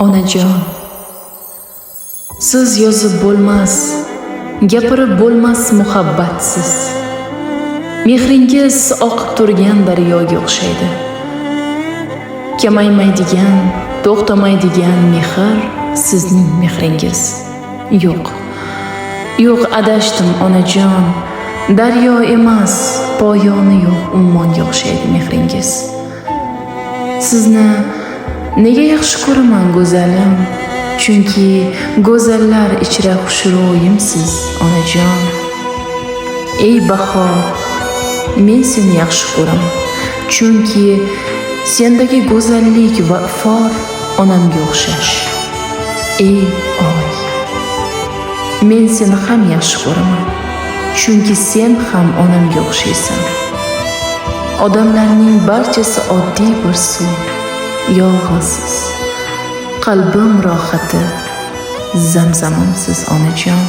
Onajon, siz yozib bo'lmas, gapirib bo'lmas muhabbatsiz. Mehringiz oqib turgan daryoga o'xshaydi. Kamaymaydigan, to'xtamaydigan mehr sizning mehringiz. Yo'q, adashdim onajon. Daryo emas, poyoni yo'q ummonga o'xshaydi mehringiz. Sizni nega yaxshi ko'raman go'zalim? Chunki go'zallar ichra xushro'yimsiz onajon. Ey bahor, men seni yaxshi ko'raman. Chunki sendagi go'zallik va ifor onamga o'xshash. Ey oy, men seni ham yaxshi ko'raman. Chunki sen ham onamga o'xshaysan. Odamlarning barchasi oddiy bir suv, yolg'izsiz. Qalbim rohati, zamzamimsiz onajon.